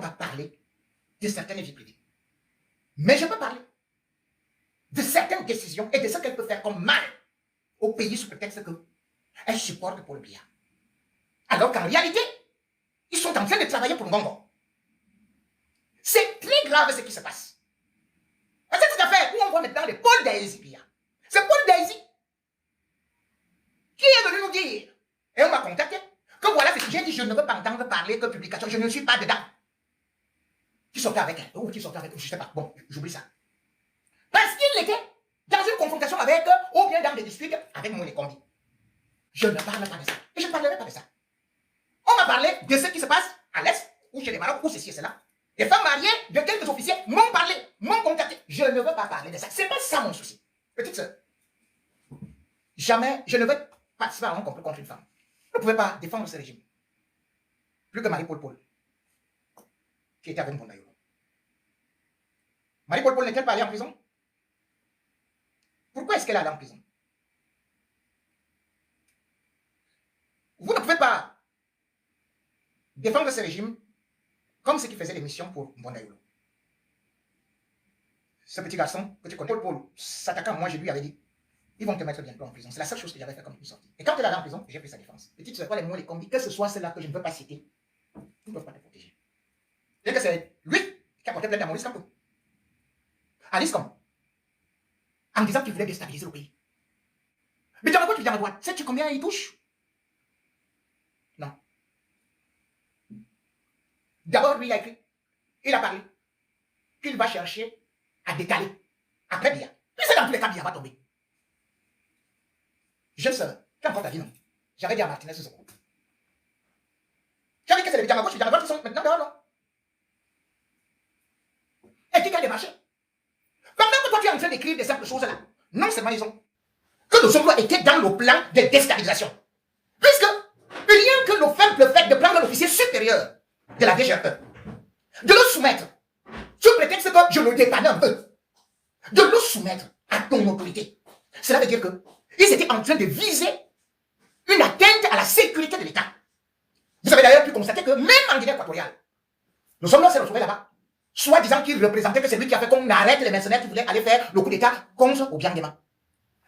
pas parler de certaines vies privées. Mais je peux parler de certaines décisions et de ce qu'elle peut faire comme mal au pays sous prétexte qu'elle supporte Paul Biya. Alors qu'en réalité, ils sont en train de travailler pour Ngongo. C'est très grave ce qui se passe. C'est cette affaire où on voit maintenant le Paul Daisy Biya. C'est Paul Daisy qui est venu nous dire, et on m'a contacté, que voilà ce que j'ai dit, je ne veux pas entendre parler que publication, je ne suis pas dedans. Qui sortait avec elle, ou qui sortait avec, je ne sais pas, bon, j'oublie ça. Parce qu'il était dans une confrontation avec, ou bien dans des disputes avec mon combi. Je ne parle pas de ça, et je ne parlerai pas de ça. On m'a parlé de ce qui se passe à l'Est, ou chez les Maroc, ou ceci et cela. Les femmes mariées de quelques officiers m'ont parlé, m'ont contacté. Je ne veux pas parler de ça. C'est pas ça mon souci. Petite sœur, jamais je ne veux participer à un complot contre une femme. Vous ne pouvez pas défendre ce régime. Plus que Marie-Paul Paul, qui était avec Mbonda Yolo. Marie-Paul Paul n'est-elle pas allée en prison? Pourquoi est-ce qu'elle est allée en prison? Vous ne pouvez pas défendre ce régime comme ceux qui faisaient l'émission pour Mbonda Yolo. Ce petit garçon que tu connais, Paul, s'attaquant à moi, je lui avais dit, ils vont te mettre bientôt en prison. C'est la seule chose que j'avais fait comme une sortie. Et quand elle est allée en prison, j'ai pris sa défense. Petite soeur, les mots, les combis, que ce soit ceux-là que je ne veux pas citer, ils ne peuvent pas te protéger. Et que c'est lui qui a porté plainte à Maurice Kamto. Alice comme, en disant qu'il voulait déstabiliser le pays. Mais dans la gauche, tu viens à droite. Sais-tu combien il touche? Non. D'abord, lui, il a écrit, il a parlé, qu'il va chercher à décaler. Après, bien. Puis c'est dans tous les cas, bien va tomber. Jeune sœur, tu as encore ta vie, non? J'avais dit à Martinez ce coup. J'avais dit que c'est les gens à gauche, les gens à droite qui sont maintenant dehors, non? Et qui a démarché? Pendant que toi tu es en train d'écrire des simples choses là, non seulement ils ont que nos emplois étaient dans le plan de déstabilisation. Puisque rien que le simple fait de prendre l'officier supérieur de la DGE, de le soumettre, sous prétexte que je le dépanne un peu, de le soumettre à ton autorité, cela veut dire que ils étaient en train de viser une atteinte à la sécurité de l'État. Vous avez d'ailleurs pu constater que même en Guinée équatoriale, nos soldats s'est retrouvés là-bas, soit disant qu'il représentait que c'est lui qui a fait qu'on arrête les mercenaires qui voulaient aller faire le coup d'État contre Obiangema.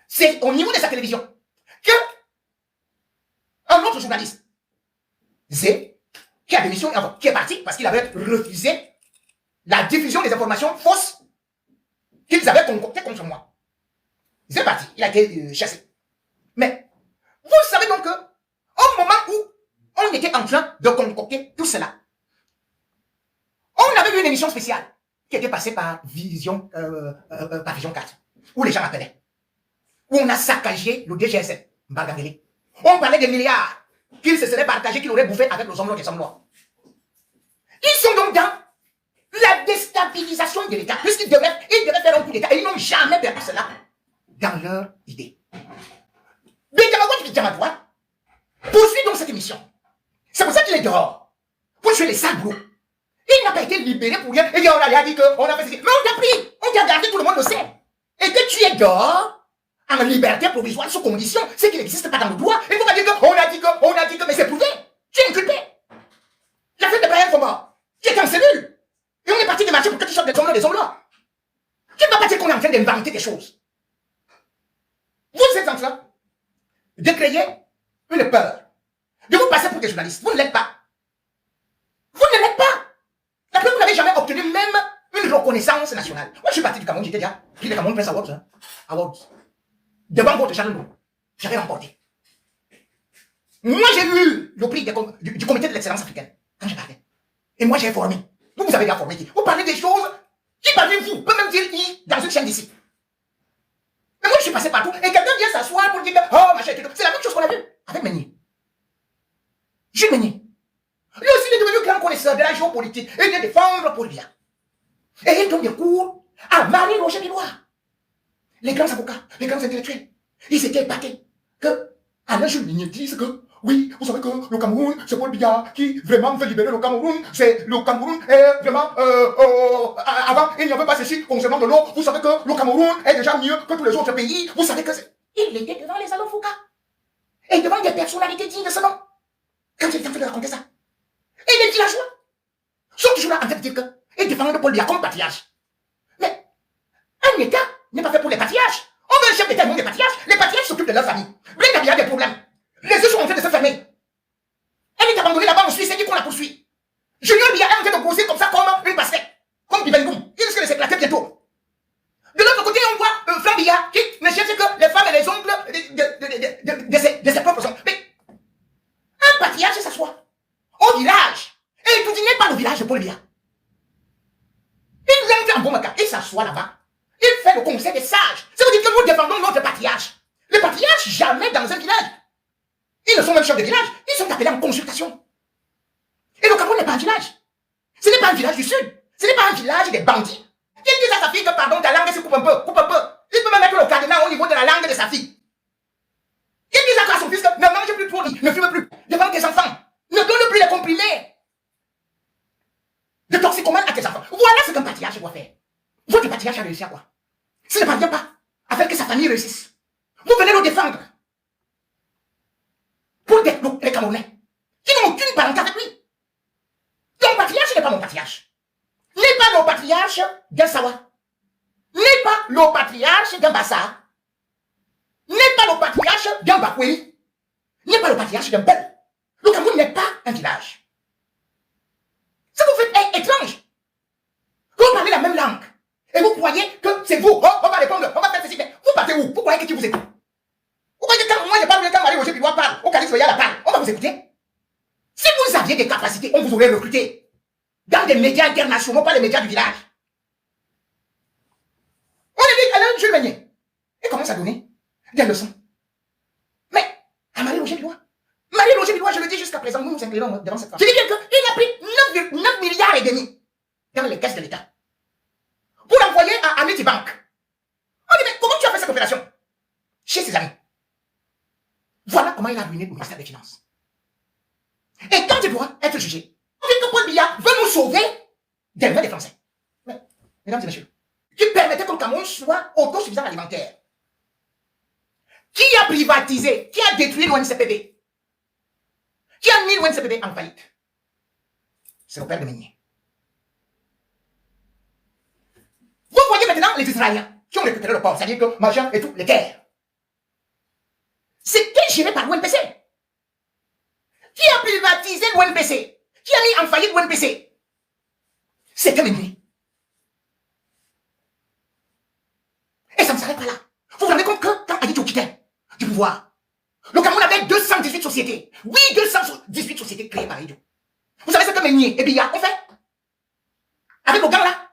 C'est au niveau de sa télévision que un autre journaliste, Zé, qui a démissionné, enfin, qui est parti parce qu'il avait refusé la diffusion des informations fausses qu'ils avaient concoctées contre moi. Zé est parti, il a été chassé. Mais vous savez donc que au moment où on était en train de concocter tout cela, on avait eu une émission spéciale qui était passée par Vision 4, où les gens appelaient, où on a saccagé le DGSN, Mbargangeli. On parlait des milliards qu'ils se seraient partagés, qu'ils auraient bouffé avec les hommes des Somlois. Ils sont donc dans la déstabilisation de l'État, puisqu'ils devaient faire un coup d'État, et ils n'ont jamais perdu cela dans leur idée. Benjamin droite poursuit donc cette émission. C'est pour ça qu'il est dehors, pour tuer les sales boulots. Il n'a pas été libéré pour rien. Et on a dit qu'on a fait ceci. Mais on t'a pris. On t'a gardé, tout le monde le sait. Et que tu es dehors, en liberté provisoire, sous condition, c'est qu'il n'existe pas dans le droit. Et vous m'avez dit qu'on a dit que, mais c'est prouvé. Tu es inculpé. La fête de Brian Fomba, tu es en cellule. Et on est parti démarcher pour que tu sortes des hommes là. Tu ne vas pas dire qu'on est en train d'inventer des choses. Vous êtes en train de créer une peur. De vous passer pour des journalistes. Vous ne l'êtes pas. Vous ne l'êtes pas. D'après vous n'avez jamais obtenu même une reconnaissance nationale. Moi, je suis parti du Cameroun, j'étais déjà pris le Cameroun Press Awards. Hein. Awards. Devant votre channel, j'avais remporté. Moi, j'ai eu le prix du comité de l'excellence africaine quand je partais. Et moi, j'ai formé. Vous avez déjà formé qui? Vous parlez des choses qui parlent vous. Peut même dire qui dans une chaîne d'ici. Mais moi, je suis passé partout. Et quelqu'un vient s'asseoir pour dire que, oh, machin, c'est la même chose qu'on a vu avec Meunier. Jules Meunier. Lui aussi, il est devenu grand connaisseur de la géopolitique et de défendre Paul Biya. Et il donne des cours à Marie-Roger Bilois. Les grands avocats, les grands intellectuels, ils s'étaient épatés que Alain Jules Meunier dise que oui, vous savez que le Cameroun, c'est Paul Biya qui vraiment veut libérer le Cameroun. C'est le Cameroun est vraiment avant, il n'y avait pas ceci concernant de l'eau. Vous savez que le Cameroun est déjà mieux que tous les autres pays. Vous savez que c'est. Il était devant les salons Foucault et devant des personnalités dignes de ce nom. Quand il est en train de raconter ça. Et les villageois, sont toujours là en train de dire que, et défendent Paul Biya comme patriarche. Mais, un État n'est pas fait pour les patriarches. On veut un chef d'État, non des patriarches. Les patriarches s'occupent de leur famille. Blaise Biya a des problèmes. Les yeux sont en train de se fermer. Elle est abandonnée là-bas en Suisse, c'est qui qu'on la poursuit. Junior Biya est en train de grossir comme ça, comme une pastèque. Comme Bibengoum. Il risque de s'éclater bientôt. De l'autre côté, on voit Franck Biya qui ne cherche que les femmes et les oncles de ses propres oncles. Mais un patriarche s'assoit au village. Et il n'est pas le village de Paul Biya. Il entre en Bomaka, il s'assoit là-bas. Il fait le conseil des sages. Ça veut dire que nous défendons notre patriarche. Les patriarches, jamais dans un village. Ils ne sont même chefs de village. Ils sont appelés en consultation. Et le Cameroun n'est pas un village. Ce n'est pas un village du Sud. Ce n'est pas un village des bandits. Il dit à sa fille que, pardon, ta langue se coupe un peu, coupe un peu. Il peut même mettre le cadenas au niveau de la langue de sa fille. Il dit à son fils que ne mange plus trop, ne fume plus devant tes enfants. Ne donne plus les comprimés de toxicomane à tes enfants. Voilà ce qu'un patriarche doit faire. Votre patriarche a réussi à quoi? S'il ne parvient pas à faire que sa famille réussisse, vous venez le défendre. Pour les Camerounais qui n'ont aucune parenté avec lui. Ton patriarche n'est pas mon patriarche. N'est pas le patriarche d'un Sawa. N'est pas le patriarche d'un Bassa. N'est pas le patriarche d'un Bakweli. N'est pas le patriarche d'un Bel. Le Cameroun n'est pas un village. Ce que vous faites est étrange. Vous parlez la même langue. Et vous croyez que c'est vous. Oh, on va répondre, on va faire ceci. Mais vous partez où? Vous croyez que qui vous écoute? Vous croyez que quand moi je parle, quand Marie-Roger Bilois parle, au Calix Royal parle, on va vous écouter? Si vous aviez des capacités, on vous aurait recruté. Dans des médias internationaux, pas les médias du village. On est dit, alors, Jules Meunier. Il commence à donner des leçons. Mais, à Marie-Roger Bilois. Marie-Roger Bilois, je le dis jusqu'à présent, nous nous inclinons devant cette femme. Je dis bien qu'il a pris 9 milliards et demi dans les caisses de l'État. Pour l'envoyer à Amity Bank. On dit, mais comment tu as fait cette opération? Chez ses amis. Voilà comment il a ruiné le ministère des Finances. Et quand il pourra être jugé, on dit que Paul Biya veut nous sauver des mains des Français. Mais, mesdames et messieurs, qui permettait que le Cameroun soit autosuffisant alimentaire. Qui a privatisé, qui a détruit l'ONCPD? Qui a mis l'ONCPD en faillite? C'est le père de Meunier. Vous voyez maintenant les Israéliens qui ont récupéré le port, c'est-à-dire que Majan et tout, les terres. C'était géré par l'ONPC. Qui a privatisé l'ONPC? Qui a mis en faillite l'ONPC? C'était Meunier. Et ça ne s'arrête pas là. Vous vous rendez compte que quand Adito quittait du pouvoir, le Cameroun avait 218 sociétés. Oui, 218 sociétés créées par Adito. Vous savez ce que Meunier et Biya ont fait? Avec le gang là.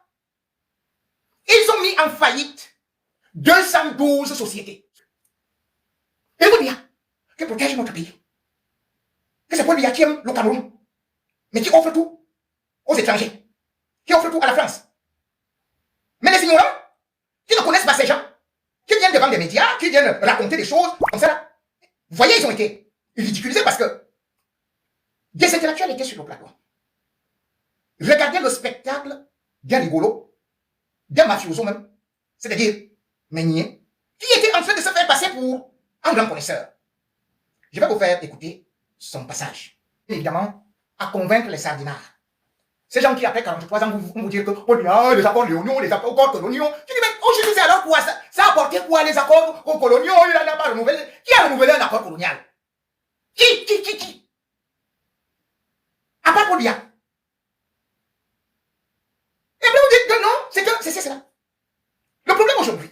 Ils ont mis en faillite 212 sociétés. Et vous dire qui protège notre pays. Que c'est Paul Biya qui aime le Cameroun, mais qui offre tout aux étrangers, qui offre tout à la France. Mais les ignorants, qui ne connaissent pas ces gens, qui viennent devant des médias, qui viennent raconter des choses comme ça. Vous voyez, ils ont été ridiculisés parce que des intellectuels étaient sur le plateau. Regardez le spectacle d'un rigolo, d'un mafioso même, c'est-à-dire Meunier, qui était en train de se faire passer pour un grand connaisseur. Je vais vous faire écouter son passage. Évidemment, à convaincre les sardinards. Ces gens qui, après 43 ans, vont vous dire que les accords coloniaux, les accords coloniaux. Tu dis, mais aujourd'hui, c'est alors quoi ça? Ça a apporté quoi les accords coloniaux? Il n'en a pas renouvelé. Qui a renouvelé un accord colonial? Qui? À part Paul Biya. Et puis vous dites que non, c'est cela. Le problème aujourd'hui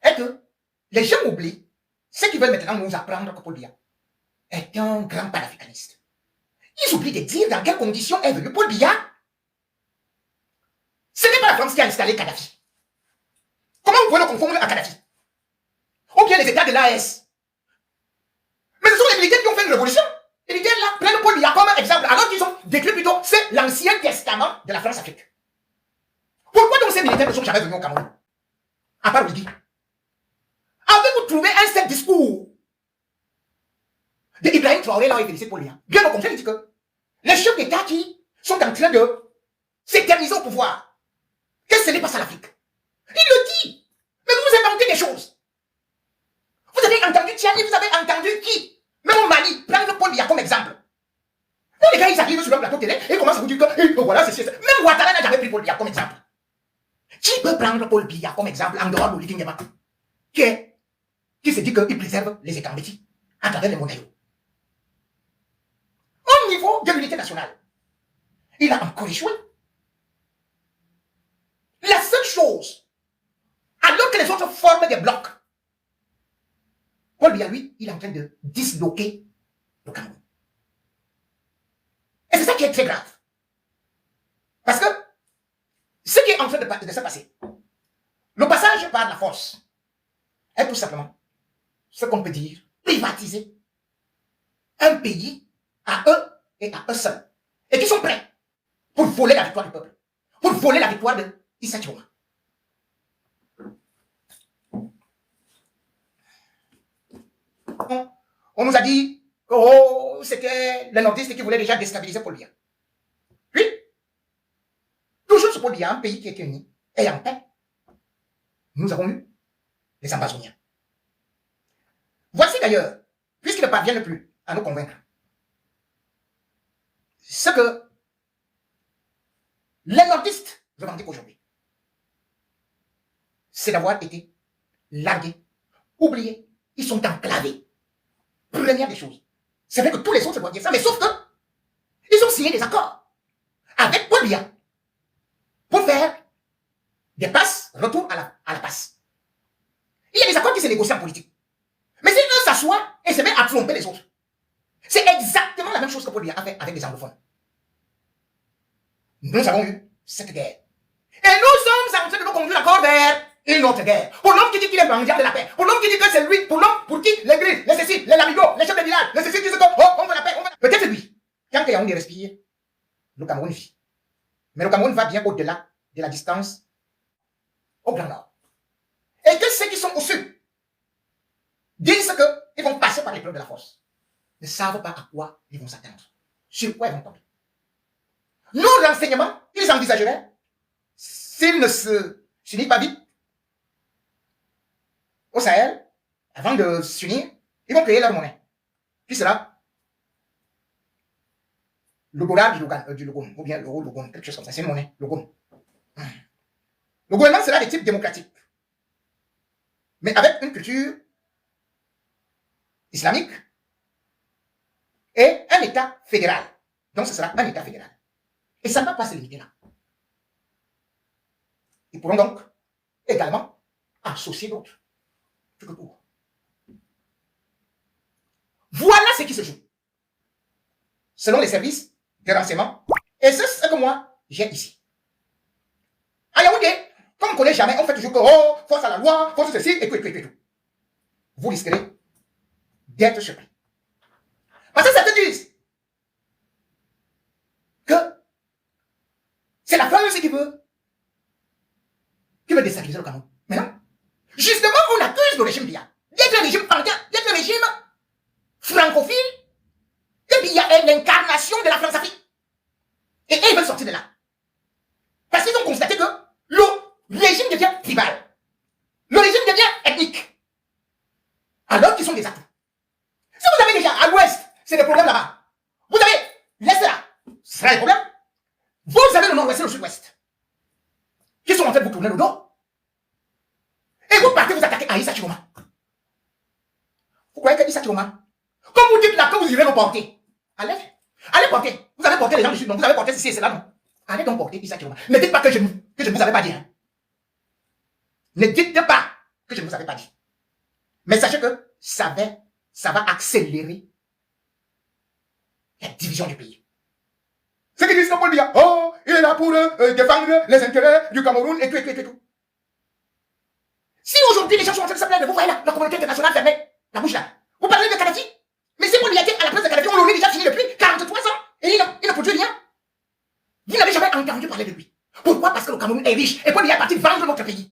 est que les gens oublient ce qu'ils veulent maintenant nous apprendre que Paul Biya est un grand panafricaniste. Ils oublient de dire dans quelles conditions est venu Paul Biya. Ce n'est pas la France qui a installé Kadhafi. Comment vous pouvez le confondre à Kadhafi? Ou bien les États de l'AS. Mais ce sont les militaires qui ont fait une révolution. Les militaires là prennent Paul Biya comme exemple, alors qu'ils ont décrit plutôt, c'est l'Ancien Testament de la France-Afrique. Pourquoi donc ces militaires ne sont jamais venus au Cameroun? À part Lydie. Avez-vous trouvé un seul discours de Ibrahim Traoré là où il félicite Paul Biya? Bien au contraire, il dit que les chefs d'État qui sont en train de s'éterniser au pouvoir, que ce n'est pas ça l'Afrique. Il le dit. Mais vous vous inventez des choses. Vous avez entendu Tiani, vous avez entendu qui? Même au Mali, prenez Paul Biya comme exemple. Quand les gars ils arrivent sur le plateau télé, commence à vous dire que voilà, c'est ça. Même Ouattara n'a jamais pris Paul Biya comme exemple. Qui peut prendre Paul Biya comme exemple en dehors d'Oli Nguema qui se dit qu'il préserve les Ekambeti à travers les Monayo? Au niveau de l'unité nationale, il a encore échoué. La seule chose, alors que les autres forment des blocs, Paul Biya, lui, il est en train de disloquer le Cameroun. Et c'est ça qui est très grave. Parce que ce qui est en train de se passer, le passage par la force, est tout simplement ce qu'on peut dire privatiser un pays à eux et à eux seuls. Et qui sont prêts pour voler la victoire du peuple, pour voler la victoire de Issa Chiroma. On nous a dit que oh, c'était les nordistes qui voulaient déjà déstabiliser Paul Biya. Puis, toujours sur Paul Biya, un pays qui était uni et en paix, nous avons eu les Amazoniens. Voici d'ailleurs, puisqu'ils ne parviennent plus à nous convaincre, ce que les nordistes revendiquent aujourd'hui, c'est d'avoir été largués, oubliés, ils sont enclavés. Première des choses. C'est vrai que tous les autres doivent dire ça, mais sauf que ils ont signé des accords avec Paul Biya pour faire des passes, retour à la passe. Il y a des accords qui se négocient en politique. Mais s'ils s'assoient et se mettent à tromper les autres, c'est exactement la même chose que Paul Biya a fait avec les anglophones. Nous avons eu cette guerre. Et nous sommes en train de nous conduire encore vers une autre guerre. Pour l'homme qui dit qu'il est mendiant de la paix. Pour l'homme qui dit que c'est lui. Pour l'homme pour qui l'église, les céciles, les lamigots, les chefs de village, les céciles disent que oh, on veut la paix, on veut la paix. Peut-être lui. Quand Yaoundé respire, le Cameroun vit. Mais le Cameroun va bien au-delà de la distance au Grand Nord. Et que ceux qui sont au sud disent qu'ils vont passer par l'épreuve de la force, ne savent pas à quoi ils vont s'attendre. Sur quoi ils vont tomber. Nos renseignements, ils envisageraient, s'ils ne s'unissent pas vite au Sahel, avant de s'unir, ils vont créer leur monnaie. Qui sera le dollar du Logon, ou bien l'euro Logon, quelque chose comme ça. C'est une monnaie, Logon. Le gouvernement sera de type démocratique, mais avec une culture islamique et un État fédéral. Donc ce sera un État fédéral. Et ça ne va pas se limiter là. Ils pourront donc également associer d'autres. Voilà ce qui se joue. Selon les services de renseignement. Et c'est ce que moi, j'ai ici. À Yaoundé, comme on ne connaît jamais, on fait toujours que, oh, force à la loi, force ceci, et tout. Vous risquerez d'être surpris. Parce que certains disent que c'est la France qui veut déstabiliser le Cameroun. Mais non. Justement, on accuse le régime Biya d'être un régime pantin, d'être un régime francophile, que Biya est l'incarnation de la France-Afrique. Et ils veulent sortir de là. Parce qu'ils ont constaté que le régime devient tribal. Le régime devient ethnique. Alors qu'ils sont des atouts. Si vous avez déjà à l'ouest, c'est des problèmes là-bas. Vous avez l'est là, ce sera des problèmes. Vous avez le nord-ouest et le sud-ouest, qui sont en train de vous tourner le dos. Et vous partez vous attaquer à Issa Chiroma. Vous croyez que Issa Chiroma, comme vous dites là que vous irez le porter, allez porter. Vous allez porter les gens du sud, non, vous allez porter ceci et cela, non. Allez donc porter Issa Chiroma. Ne dites pas que je ne vous avais pas dit. Hein. Ne dites pas que je ne vous avais pas dit. Mais sachez que ça va accélérer la division du pays. Ceux qui disent que Paul Biya, oh, il est là pour défendre les intérêts du Cameroun et tout. Si aujourd'hui les gens sont en train de se plaindre, vous voyez là, la communauté internationale fermée, la bouche là. Vous parlez de Kadhafi, mais c'est Paul Biya qui est à la place de Kadhafi, on l'a déjà fini depuis 43 ans, et il ne produit rien. Vous n'avez jamais entendu parler de lui. Pourquoi? Parce que le Cameroun est riche, et Paul Biya est parti vendre notre pays.